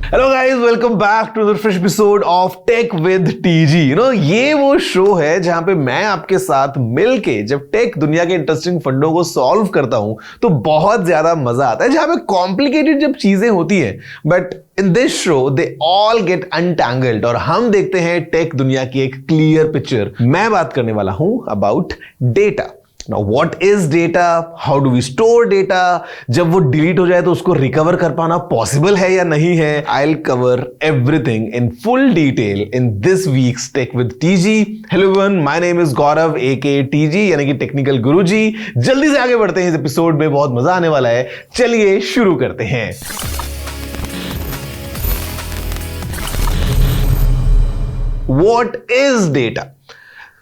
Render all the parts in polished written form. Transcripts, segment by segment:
Hello guys, welcome back to the fresh episode of tech with TG. ये वो show है जहां पे मैं आपके साथ मिलके जब टेक दुनिया के इंटरेस्टिंग फंडों को सॉल्व करता हूं तो बहुत ज्यादा मजा आता है। जहां पे कॉम्प्लिकेटेड जब चीजें होती हैं, but in this show they all get untangled और हम देखते हैं टेक दुनिया की एक क्लियर पिक्चर। मैं बात करने वाला हूं about data. Now, what is data? How do we store data? जब वो डिलीट हो जाए तो उसको रिकवर कर पाना पॉसिबल है या नहीं है? I'll cover everything in full detail in this week's Tech with TG. Hello everyone, my name is Gaurav aka TG यानी कि टेक्निकल गुरुजी। जल्दी से आगे बढ़ते हैं, इस एपिसोड में बहुत मजा आने वाला है। चलिए शुरू करते हैं। What is data?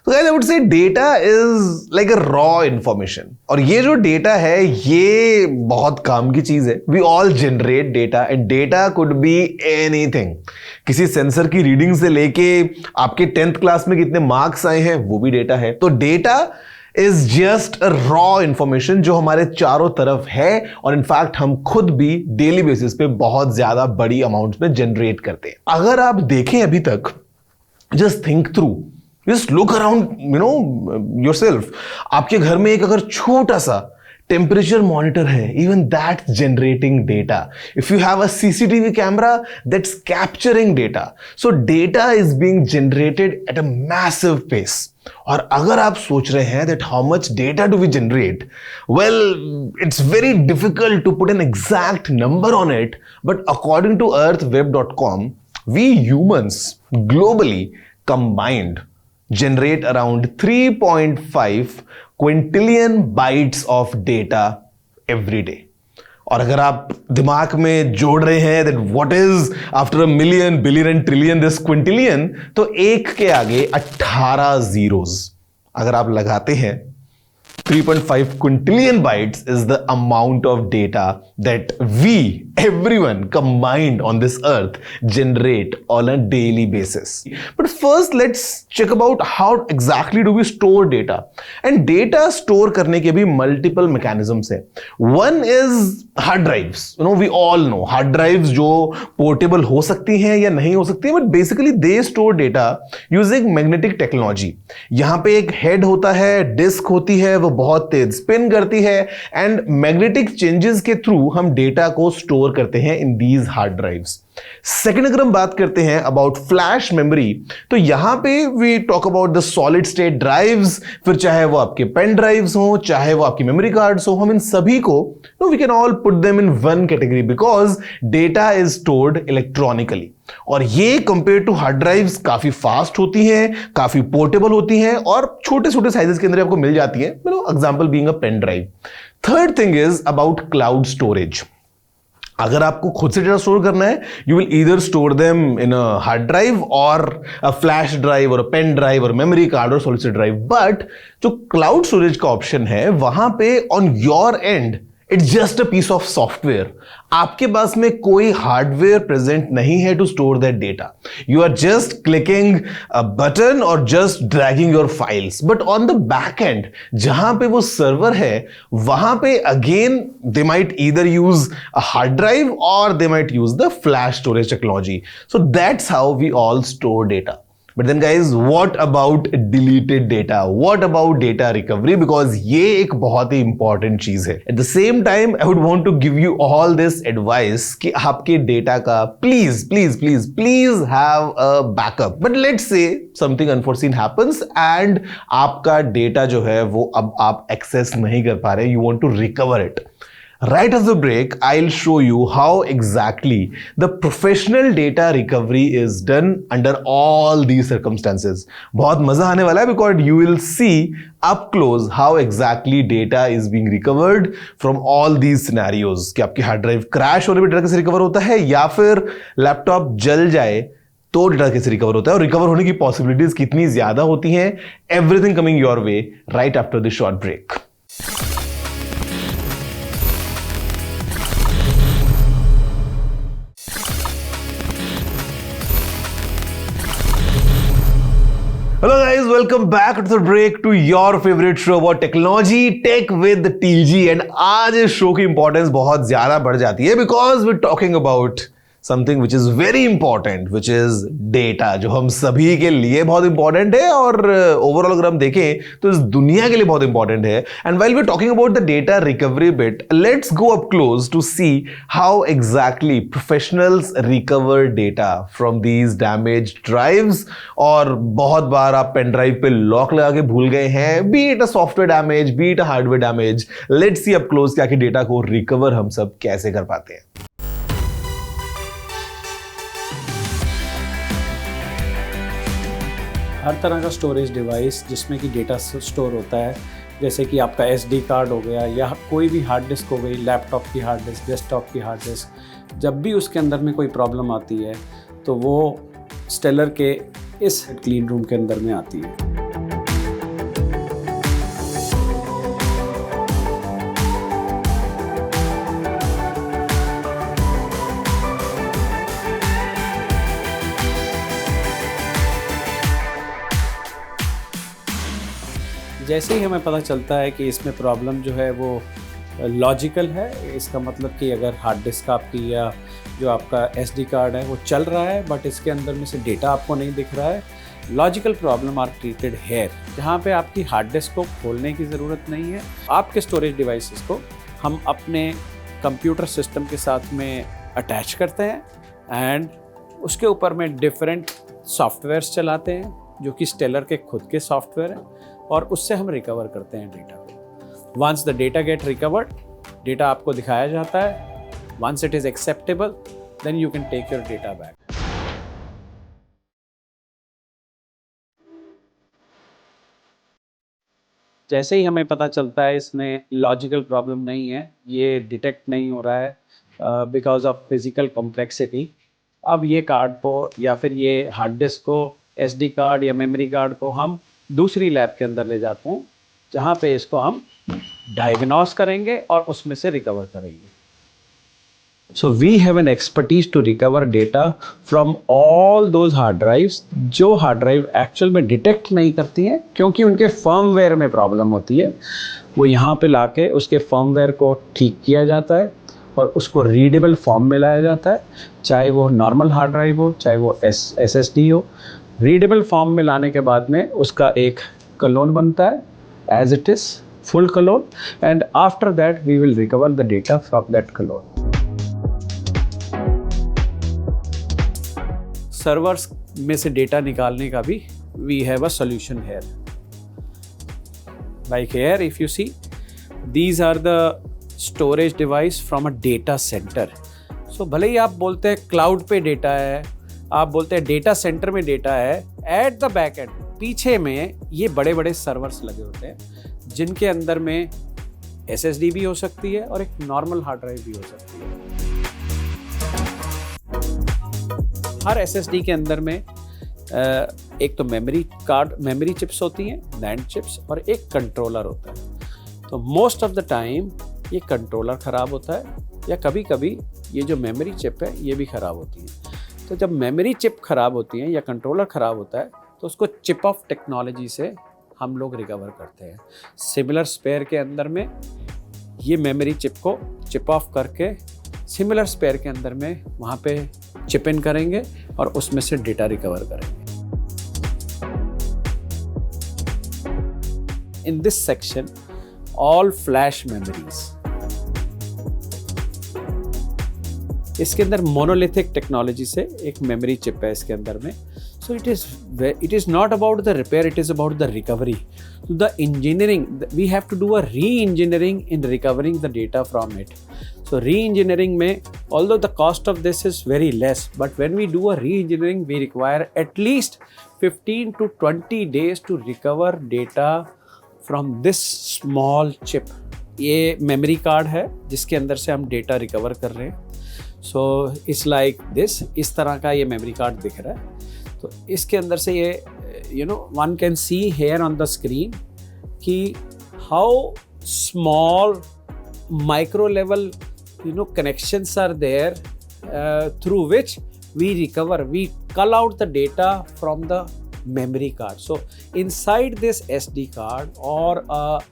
तो guys, I would say data is like a raw information। और ये जो डेटा है ये बहुत काम की चीज है। We all generate data and data could be anything। किसी सेंसर की रीडिंग से लेके आपके 10th क्लास में कितने मार्क्स आए हैं वो भी डेटा है। तो data is just a raw information जो हमारे चारों तरफ है और इनफैक्ट हम खुद भी डेली बेसिस पे बहुत ज्यादा बड़ी अमाउंट में जनरेट करते हैं। अगर आप देखें अभी तक, just think through, Just look around, yourself। आपके घर में एक अगर छोटा सा टेम्परेचर मॉनिटर है, even that's generating data। If you have a CCTV camera, that's capturing data। So data is being generated at a massive pace। और अगर आप सोच रहे हैं that how much data do we generate, well, it's very difficult to put an exact number on it, but according to earthweb.com, we humans globally combined generate around 3.5 quintillion bytes of data every day। और अगर आप दिमाग में जोड़ रहे हैं that what is after a million, billion and trillion this quintillion, तो एक के आगे 18 zeros अगर आप लगाते हैं, 3.5 quintillion bytes is the amount of data that we, everyone combined on this earth, generate on a daily basis। But first let's check about how exactly do we store data। And data store करने के भी multiple mechanisms हैं। One is hard drives। We all know hard drives जो portable हो सकती हैं या नहीं हो सकती हैं, but basically they store data using magnetic technology। यहाँ पे एक head होता है, disk होती है, वो बहुत तेज स्पिन करती है एंड मैग्नेटिक चेंजेस के थ्रू हम डेटा को स्टोर करते हैं in these hard drives. Second अगर हम बात करते हैं अबाउट फ्लैश मेमोरी, तो यहां पे we talk about the solid state drives. फिर चाहे वो आपके पेन ड्राइव्स हो, चाहे वो आपकी मेमोरी कार्ड्स हो, हम इन सभी को we can all put them in one category because data is stored electronically. और ये कंपेयर टू हार्ड ड्राइव्स काफी फास्ट होती हैं, काफी पोर्टेबल होती हैं और छोटे छोटे साइजेस के अंदर आपको मिल जाती है, example being a pen drive. Third thing is about cloud storage. अगर आपको खुद से डेटा स्टोर करना है, you will either store them in a hard drive और अ फ्लैश ड्राइव और अ पेन ड्राइव और मेमोरी कार्ड और सॉलिड स्टेट ड्राइव। बट जो क्लाउड स्टोरेज का ऑप्शन है वहां पे on your end it's just a piece of software. आपके पास में कोई हार्डवेयर प्रेजेंट नहीं है to store that data. You are just clicking a button और just dragging your files. But on the back end जहां पे वो सर्वर है वहां पे again they might either use a hard drive और they might use the flash storage technology. So that's how we all store data. But then guys, what about deleted data? What about data recovery? Because ये एक बहुत ही important चीज है। At the same time, I would want to give you all this advice कि आपके data का please have a backup। But let's say something unforeseen happens and आपका data जो है वो अब आप access नहीं कर पा रहे, you want to recover it। Right after the break, I'll show you how exactly the professional data recovery is done under all these circumstances। बहुत मजा आने वाला है because you will see up close how exactly data is being recovered from all these scenarios। कि आपकी hard drive crash होने पर data कैसे रिकवर होता है या फिर लैपटॉप जल जाए तो डेटा कैसे रिकवर होता है और रिकवर होने की पॉसिबिलिटीज कितनी ज्यादा होती हैं। Everything coming your way right after this short break. Hello guys, welcome back to the break to your favorite show about technology, Tech with TG। and आज इस शो की इंपॉर्टेंस बहुत ज्यादा बढ़ जाती है because we're talking about something which is very important, which is data, जो हम सभी के लिए बहुत इंपॉर्टेंट है और ओवरऑल अगर हम देखें तो इस दुनिया के लिए बहुत इंपॉर्टेंट है. And while we are talking about the data recovery bit, let's go up close to see how exactly professionals recover data from these damaged drives. और बहुत बार आप पेन ड्राइव पे लॉक लगा के भूल गए हैं, B it a software damage, B it a hardware damage. Let's see up close क्या कि डेटा को रिकवर हम सब कैसे कर पाते हैं. हर तरह का स्टोरेज डिवाइस जिसमें कि डेटा स्टोर होता है, जैसे कि आपका SD कार्ड हो गया या कोई भी हार्ड डिस्क हो गई, लैपटॉप की हार्ड डिस्क, डेस्कटॉप की हार्ड डिस्क, जब भी उसके अंदर में कोई प्रॉब्लम आती है तो वो स्टेलर के इस क्लीन रूम के अंदर में आती है. जैसे ही हमें पता चलता है कि इसमें प्रॉब्लम जो है वो लॉजिकल है, इसका मतलब कि अगर हार्ड डिस्क आपकी या जो आपका SD कार्ड है वो चल रहा है बट इसके अंदर में से डेटा आपको नहीं दिख रहा है, logical problem are treated here, जहाँ पे आपकी हार्ड डिस्क को खोलने की ज़रूरत नहीं है. आपके स्टोरेज डिवाइसेस को हम अपने कंप्यूटर सिस्टम के साथ में अटैच करते हैं एंड उसके ऊपर में डिफरेंट सॉफ्टवेयर्स चलाते हैं जो कि स्टेलर के खुद के सॉफ्टवेयर हैं और उससे हम रिकवर करते हैं डेटा को. Once the data get recovered, data आपको दिखाया जाता है. Once it is acceptable, then you can take your data back. जैसे ही हमें पता चलता है इसमें लॉजिकल प्रॉब्लम नहीं है, ये डिटेक्ट नहीं हो रहा है बिकॉज ऑफ फिजिकल कॉम्प्लेक्सिटी, अब ये कार्ड को या फिर ये हार्ड डिस्क को, SD कार्ड या मेमोरी कार्ड को हम दूसरी लैब के अंदर ले जाते हैं जहाँ पे इसको हम डायग्नोस करेंगे और उसमें से रिकवर करेंगे. So we have an expertise to recover data from all those hard drives जो हार्ड ड्राइव एक्चुअल में डिटेक्ट नहीं करती हैं क्योंकि उनके फर्मवेयर में प्रॉब्लम होती है. वो यहाँ पे लाके उसके फर्मवेयर को ठीक किया जाता है और उसको रीडेबल फॉर्म में लाया जाता है, चाहे वो नॉर्मल हार्ड ड्राइव हो चाहे वो SSD हो. रीडेबल फॉर्म में लाने के बाद में उसका एक कलोन बनता है as it is, full clone, and after that we will recover the data from that clone. Servers में से डेटा निकालने का भी we have a solution here. Like here if you see, these are the storage device from a data centre. सो भले ही आप बोलते हैं क्लाउड पे डेटा है, आप बोलते हैं डेटा सेंटर में डेटा है, एट द बैक एंड पीछे में ये बड़े बड़े सर्वर्स लगे होते हैं जिनके अंदर में SSD भी हो सकती है और एक नॉर्मल हार्ड ड्राइव भी हो सकती है. हर SSD के अंदर में एक तो मेमोरी चिप्स होती हैं, NAND चिप्स, और एक कंट्रोलर होता है. तो मोस्ट ऑफ द टाइम ये कंट्रोलर ख़राब होता है या कभी कभी ये जो मेमोरी चिप है ये भी ख़राब होती है. तो जब मेमोरी चिप ख़राब होती है या कंट्रोलर ख़राब होता है तो उसको चिप ऑफ टेक्नोलॉजी से हम लोग रिकवर करते हैं. सिमिलर स्पेयर के अंदर में ये मेमोरी चिप को चिप ऑफ करके सिमिलर स्पेयर के अंदर में वहाँ पे चिप इन करेंगे और उसमें से डेटा रिकवर करेंगे. In this section all flash memories, इसके अंदर मोनोलिथिक टेक्नोलॉजी से एक मेमोरी चिप है इसके अंदर में. So it is not about the repair, it is about the recovery. The engineering, we have to do a re engineering in recovering the data from it. So re-engineering में, although the cost of this is very less, but when we do a re-engineering, we require at least 15 to 20 days to recover data from this small chip. ये memory card है जिसके अंदर से हम data recover कर रहे हैं. So it's like this, इस तरह का ये मेमोरी कार्ड दिख रहा है. तो इसके अंदर से ये one can see here on the screen कि how small micro level connections are there through which we recover, we cull out the data from the memory card. So inside this SD card or a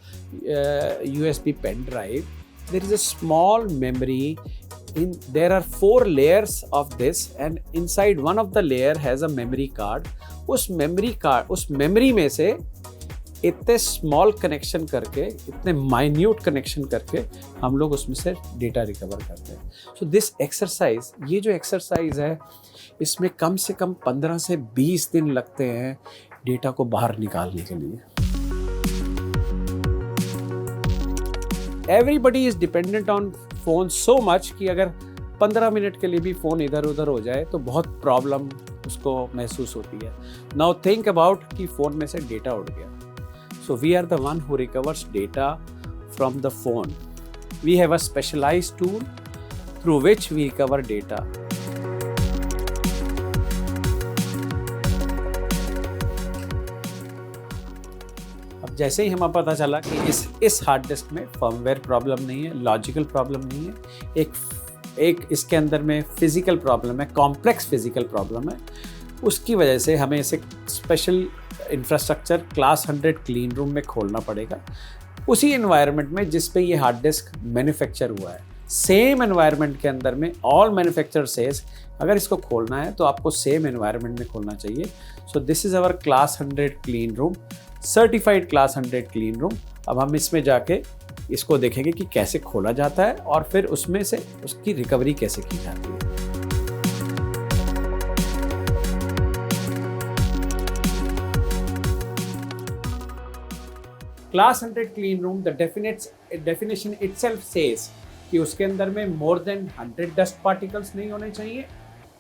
USB pen drive, there is a small memory there are 4 layers of this and inside one of the layer has a memory card. उस memory में से इतने small connection करके, इतने minute connection करके हम लोग उसमें से डेटा रिकवर करते हैं. सो दिस एक्सरसाइज, ये जो एक्सरसाइज है इसमें कम से कम 15 से 20 दिन लगते हैं डेटा को बाहर निकालने के लिए. Everybody is dependent on phone so much कि अगर 15 मिनट के लिए भी फ़ोन इधर उधर हो जाए तो बहुत प्रॉब्लम उसको महसूस होती है. नाउ थिंक अबाउट कि फ़ोन में से डेटा उड़ गया. So we are the one who recovers data from the phone. We have a specialized tool through which we recover data. अब जैसे ही हमें पता चला कि इस हार्ड डिस्क में फर्मवेयर प्रॉब्लम नहीं है, लॉजिकल प्रॉब्लम नहीं है, एक इसके अंदर में फिजिकल प्रॉब्लम है, कॉम्प्लेक्स फिजिकल प्रॉब्लम है, उसकी वजह से हमें इसे special infrastructure class 100 clean room में खोलना पड़ेगा. उसी एनवायरनमेंट में जिस पे ये हार्ड डिस्क मैन्युफैक्चर हुआ है, सेम एनवायरनमेंट के अंदर में ऑल मैन्युफैक्चर सेज अगर इसको खोलना है तो आपको सेम एनवायरनमेंट में खोलना चाहिए. So this is our class 100 clean room, certified class 100 clean room. अब हम इसमें जाके इसको देखेंगे कि कैसे खोला जाता है और फिर उसमें से उसकी रिकवरी कैसे की जाती है. Class 100 clean room, the definition itself says कि उसके अंदर में मोर देन 100 डस्ट पार्टिकल्स नहीं होने चाहिए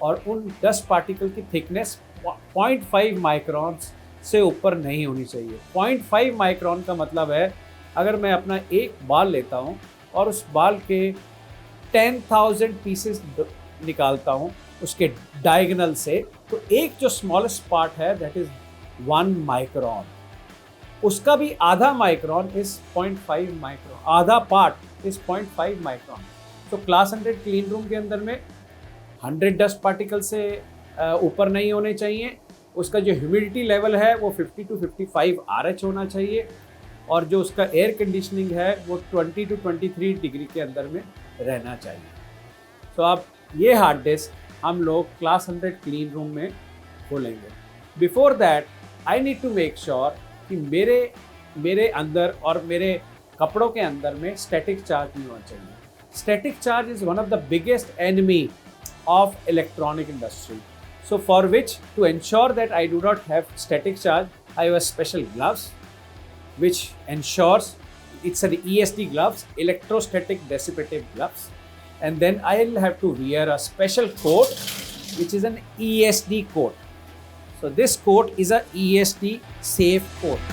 और उन डस्ट पार्टिकल की थिकनेस 0.5 माइक्रॉन्स से ऊपर नहीं होनी चाहिए. 0.5 माइक्रॉन का मतलब है अगर मैं अपना एक बाल लेता हूँ और उस बाल के 10,000 पीसेस निकालता हूँ उसके डायगोनल से, तो एक जो स्मॉलेस्ट पार्ट है दैट इज़ 1 माइक्रॉन, उसका भी आधा माइक्रॉन इज 0.5 माइक्रॉन, आधा पार्ट इज 0.5 माइक्रॉन. तो क्लास 100 क्लीन रूम के अंदर में 100 डस्ट पार्टिकल से ऊपर नहीं होने चाहिए. उसका जो ह्यूमिडिटी लेवल है वो 50 to 55 RH होना चाहिए और जो उसका एयर कंडीशनिंग है वो 20 to 23 डिग्री के अंदर में रहना चाहिए. तो अब ये हार्ड डिस्क हम लोग क्लास 100 क्लीन रूम में खोलेंगे. Before that I need to make sure कि मेरे अंदर और मेरे कपड़ों के अंदर में स्टैटिक चार्ज नहीं होना चाहिए. Static charge is one of the biggest enemy of electronic industry. So for which to ensure that I do not have static charge, I have special gloves which ensures it's an ESD gloves, electrostatic dissipative gloves, and then I'll have to wear a special coat which is an ESD coat. So this coat is a ESD safe coat.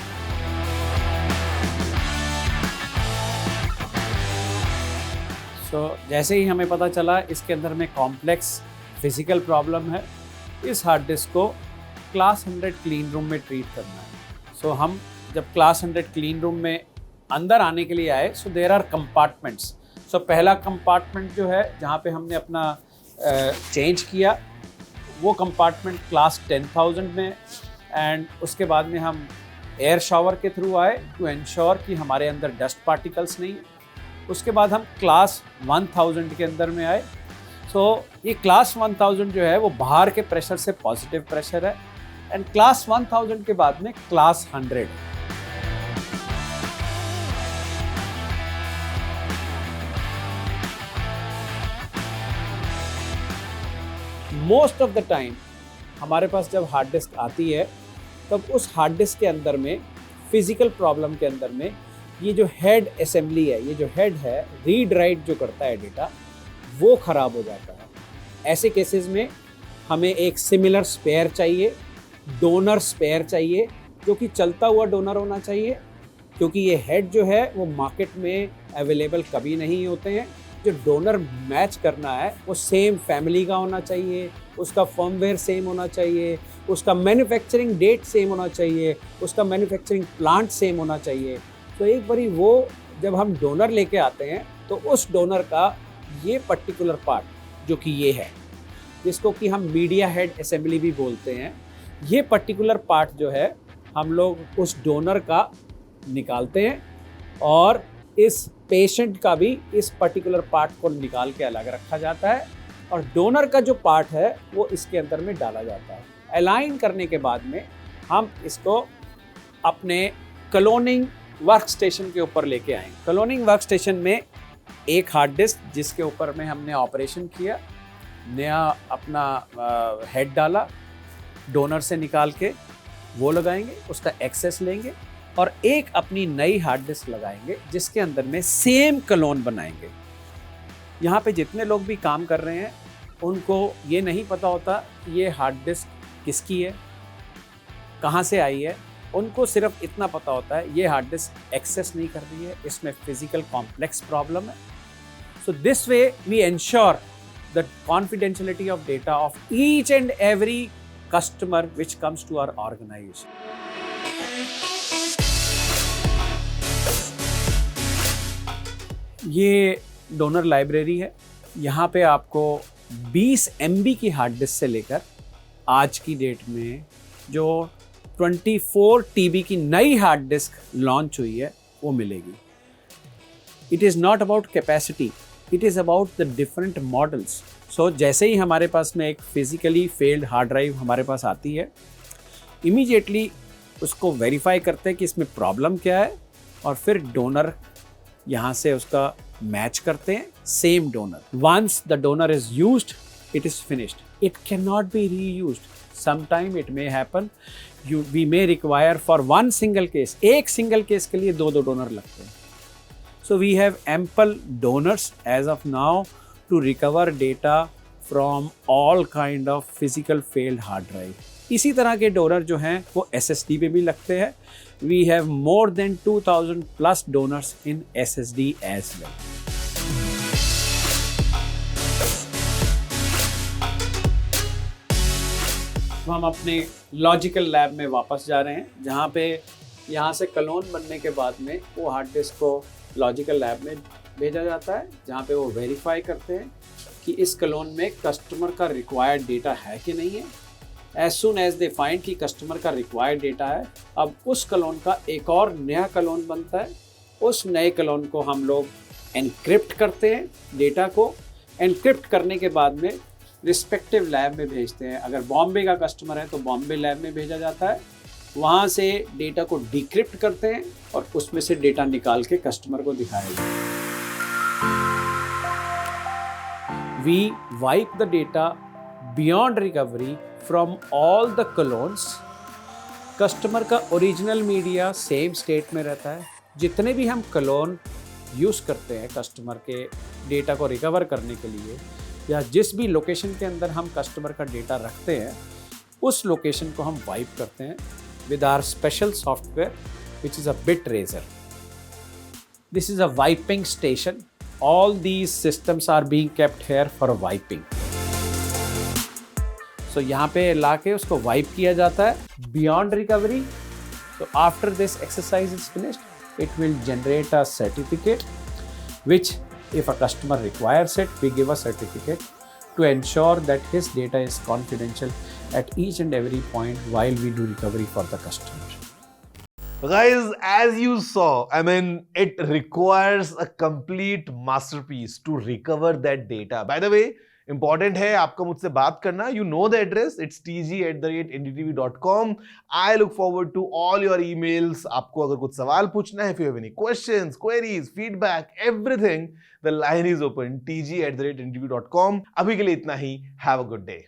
So जैसे ही हमें पता चला इसके अंदर में complex physical problem है, इस हार्ड डिस्क को क्लास 100 क्लीन रूम में ट्रीट करना है. सो हम जब क्लास 100 क्लीन रूम में अंदर आने के लिए आए, सो देयर आर कंपार्टमेंट्स. सो पहला कंपार्टमेंट जो है जहाँ पे हमने अपना चेंज किया, वो कंपार्टमेंट क्लास 10,000 में, एंड उसके बाद में हम एयर शावर के थ्रू आए टू एंश्योर कि हमारे अंदर डस्ट पार्टिकल्स नहीं. उसके बाद हम क्लास 1000 के अंदर में आए. सो ये क्लास 1000 जो है वो बाहर के प्रेशर से पॉजिटिव प्रेशर है, एंड क्लास 1000 के बाद में class 100. Most of the time हमारे पास जब हार्ड डिस्क आती है तब उस हार्ड डिस्क के अंदर में फिजिकल प्रॉब्लम के अंदर में ये जो हेड असेंबली है, ये जो हेड है रीड राइट जो करता है डेटा, वो ख़राब हो जाता है. ऐसे केसेस में हमें एक सिमिलर स्पेयर चाहिए, डोनर स्पेयर चाहिए, जो कि चलता हुआ डोनर होना चाहिए, क्योंकि ये हेड जो है वो मार्केट में अवेलेबल कभी नहीं होते हैं. जो डोनर मैच करना है वो सेम फैमिली का होना चाहिए, उसका फर्मवेयर सेम होना चाहिए, उसका मैन्युफैक्चरिंग डेट सेम होना चाहिए, उसका मैन्युफैक्चरिंग प्लांट सेम होना चाहिए. तो एक बारी वो जब हम डोनर लेके आते हैं तो उस डोनर का ये पर्टिकुलर पार्ट जो कि ये है, जिसको कि हम मीडिया हेड असेंबली भी बोलते हैं, ये पर्टिकुलर पार्ट जो है हम लोग उस डोनर का निकालते हैं और इस पेशेंट का भी इस पर्टिकुलर पार्ट को निकाल के अलग रखा जाता है और डोनर का जो पार्ट है वो इसके अंदर में डाला जाता है। अलाइन करने के बाद में हम इसको अपने क्लोनिंग वर्क स्टेशन के ऊपर लेके आएंगे। क्लोनिंग वर्क स्टेशन में एक हार्ड डिस्क जिसके ऊपर में हमने ऑपरेशन किया, नया अपना हेड डाला, डोनर से निकाल के वो लगाएंगे, उसका एक्सेस लेंगे और एक अपनी नई हार्ड डिस्क लगाएंगे जिसके अंदर में सेम क्लोन बनाएंगे। यहाँ पे जितने लोग भी काम कर रहे हैं उनको ये नहीं पता होता कि ये हार्ड डिस्क किसकी है, कहाँ से आई है। उनको सिर्फ इतना पता होता है ये हार्ड डिस्क एक्सेस नहीं कर रही है, इसमें फिजिकल कॉम्प्लेक्स प्रॉब्लम है। So this way we ensure the confidentiality of data of each and every customer which comes to our organization. ये डोनर लाइब्रेरी है। यहाँ पे आपको 20 MB की हार्ड डिस्क से लेकर आज की डेट में जो 24 TB की नई हार्ड डिस्क लॉन्च हुई है वो मिलेगी। It is not about capacity, it is about the different models. So जैसे ही हमारे पास में एक फिजिकली फेल्ड हार्ड ड्राइव हमारे पास आती है, इमीडिएटली उसको वेरीफाई करते हैं कि इसमें प्रॉब्लम क्या है और फिर डोनर यहाँ से उसका मैच करते हैं, same donor. Once the donor is used, it is finished, it can not be reused. Sometime it may happen we may require for one single case, एक सिंगल केस के लिए दो डोनर लगते हैं। So we have ample donors as of now to recover data from all kind of physical failed hard drive. इसी तरह के donor जो हैं वो SSD पे भी लगते हैं। We have more than 2000 plus donors in SSD as well. तो हम अपने लॉजिकल लैब में वापस जा रहे हैं जहाँ पे यहाँ से क्लोन बनने के बाद में वो हार्ड डिस्क को लॉजिकल लैब में भेजा जाता है जहाँ पे वो वेरीफाई करते हैं कि इस क्लोन में कस्टमर का रिक्वायर्ड डेटा है कि नहीं है। As soon as they find कि कस्टमर का रिक्वायर्ड डेटा है, अब उस क्लोन का एक और नया क्लोन बनता है। उस नए क्लोन को हम लोग एनक्रिप्ट करते हैं, डेटा को एनक्रिप्ट करने के बाद में रिस्पेक्टिव लैब में भेजते हैं। अगर बॉम्बे का कस्टमर है तो बॉम्बे लैब में भेजा जाता है, वहाँ से डेटा को डिक्रिप्ट करते हैं और उसमें से डेटा निकाल के कस्टमर को दिखाया जाता है। We wipe the data beyond recovery from all the clones. Customer का ओरिजिनल मीडिया सेम स्टेट में रहता है। जितने भी हम क्लोन यूज़ करते हैं कस्टमर के डेटा को रिकवर करने के लिए या जिस भी लोकेशन के अंदर हम कस्टमर का डेटा रखते हैं उस लोकेशन को हम वाइप करते हैं with our special software which is a BitRaiser. This is a wiping station. All these systems are being kept here for wiping. So यहाँ पे लाके उसको वाइप किया जाता है beyond recovery. So after this exercise is finished, it will generate a certificate which if a customer requires it, we give a certificate to ensure that his data is confidential at each and every point while we do recovery for the customer. Guys, as you saw, I mean, it requires a complete masterpiece to recover that data. By the way, important है आपका मुझसे बात करना. You know the address. It's tg@ndtv.com. I look forward to all your emails. आपको अगर कुछ सवाल पूछना है, if you have any questions, queries, feedback, everything, the line is open. tg@ndtv.com. अभी के लिए इतना ही. Have a good day.